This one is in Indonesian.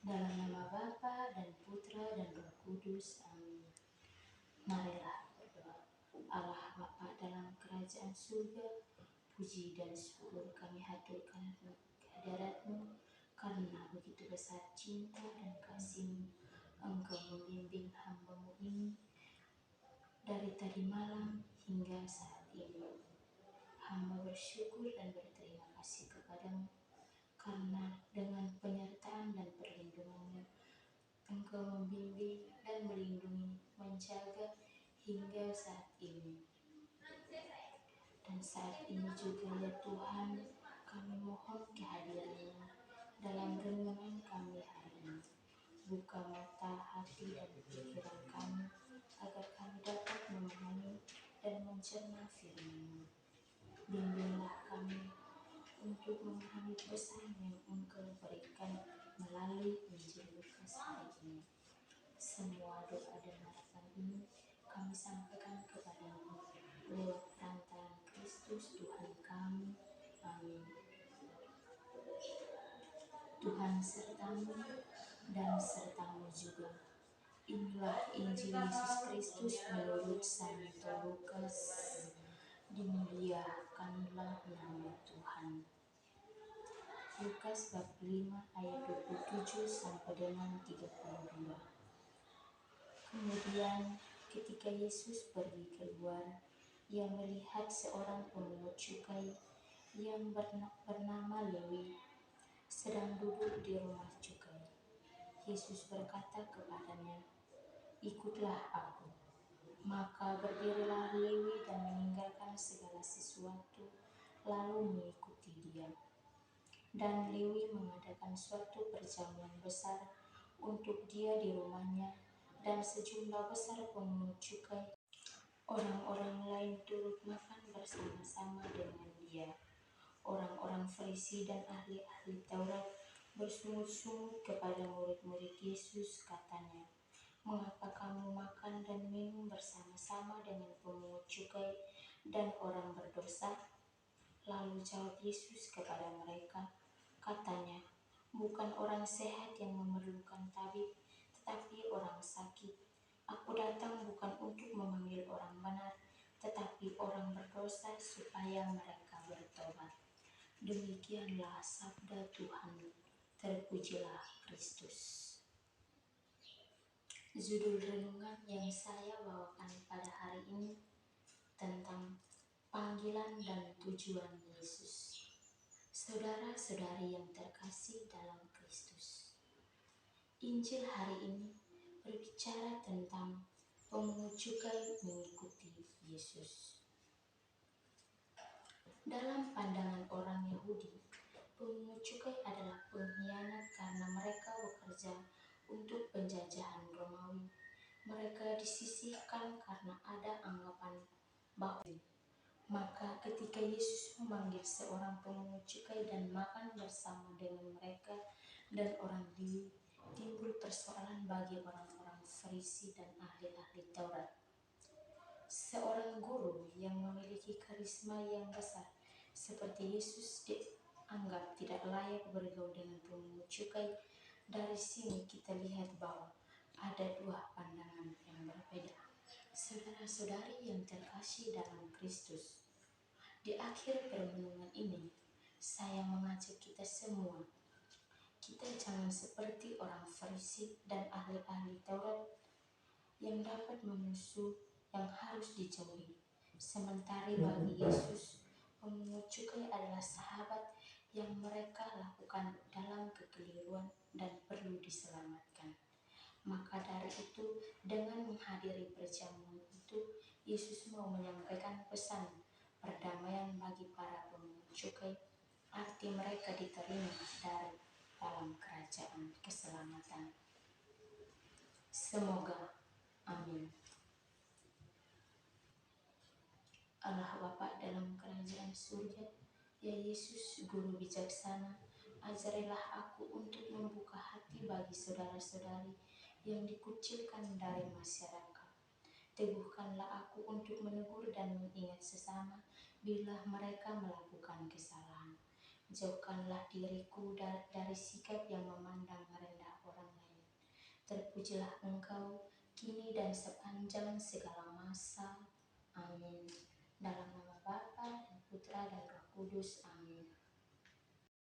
Dalam nama Bapa dan Putra dan Roh Kudus. Amin. Marilah berdoa. Allah Bapa dalam kerajaan surga, puji dan syukur kami haturkan kehadirat-Mu karena begitu besar cinta dan kasih-Mu. Engkau membimbing hamba-Mu ini dari tadi malam hingga saat ini. Hamba bersyukur dan berterima kasih kepadamu karena dengan penyertaan dan perlindungan-Mu Engkau membimbing dan melindungi, menjaga hingga saat ini. Dan saat ini juga ya Tuhan, kami mohon kehadiran-Mu dalam renungan kami hari ini. Buka mata hati dan pikiran kami agar kami dapat memahami dan mencerna firman-Mu. Bimbinglah kami untuk memahami pesan yang Engkau berikan melalui Injil Lukas hari ini. Semua doa dan harapan ini kami sampaikan kepada-Mu lewat perantaraan Kristus Tuhan kami. Amin. Tuhan serta-Mu dan serta-Mu juga. Inilah Injil Yesus Kristus menurut Santo Lukas. Dimuliakanlah nama Tuhan. Lukas bab 5 ayat 27 sampai dengan 32. Kemudian ketika Yesus pergi keluar, Ia melihat seorang pemungut cukai yang bernama Lewi sedang duduk di rumah cukai. Yesus berkata kepadanya, "Ikutlah aku." Maka berdirilah Lewi dan meninggalkan segala sesuatu, lalu mengikuti Dia. Dan Lewi mengadakan suatu perjamuan besar untuk Dia di rumahnya, dan sejumlah besar pemungut cukai orang-orang lain turut makan bersama-sama dengan Dia. Orang-orang Farisi dan ahli-ahli Taurat bersungut-sungut kepada murid-murid Yesus, katanya, "Mengapa kamu makan dan minum bersama-sama dengan pemungut cukai dan orang berdosa?" Lalu jawab Yesus kepada mereka, katanya, "Bukan orang sehat yang memerlukan tabib, tetapi orang sakit. Aku datang bukan untuk memanggil orang benar, tetapi orang berdosa supaya mereka bertobat." Demikianlah sabda Tuhan. Terpujilah Kristus. Judul renungan yang saya bawakan pada hari ini tentang panggilan dan tujuan Yesus. Saudara-saudari yang terkasih dalam Kristus, Injil hari ini berbicara tentang pemungut cukai mengikuti Yesus. Dalam pandangan orang Yahudi, pemungut cukai adalah pengkhianat karena mereka bekerja untuk penjajahan Romawi. Mereka disisihkan karena ada anggapan bahwa maka ketika Yesus memanggil seorang pemungut cukai dan makan bersama dengan mereka dan orang Lewi, timbul persoalan bagi orang-orang Farisi dan ahli-ahli Taurat. Seorang guru yang memiliki karisma yang besar seperti Yesus dianggap tidak layak bergaul dengan pemungut cukai. Dari sini kita lihat bahwa ada dua pandangan yang berbeda. Saudara-saudari yang terkasih dalam Kristus, di akhir permenungan ini, saya mengajak kita semua, kita jangan seperti orang Farisi dan ahli-ahli Taurat yang dapat memusuh yang harus dijauhi. Sementara bagi Yesus, pemungut cukai adalah sahabat yang mereka lakukan dalam kekeliruan dan perlu diselamatkan. Maka dari itu, dengan menghadiri perjamuan itu, Yesus mau menyampaikan pesan perdamaian bagi para pemungut cukai, arti mereka diterima dari dalam kerajaan keselamatan. Semoga. Amin. Allah Bapa dalam kerajaan surga, ya Yesus, Guru bijaksana, ajarilah aku untuk membuka hati bagi saudara-saudari yang dikucilkan dari masyarakat. Teguhkanlah aku untuk menegur dan mengingat sesama bila mereka melakukan kesalahan. Jauhkanlah diriku dari sikap yang memandang rendah orang terpujilah Engkau, kini dan sepanjang segala masa. Amin. Dalam nama Bapa dan Putra dan Roh Kudus. Amin.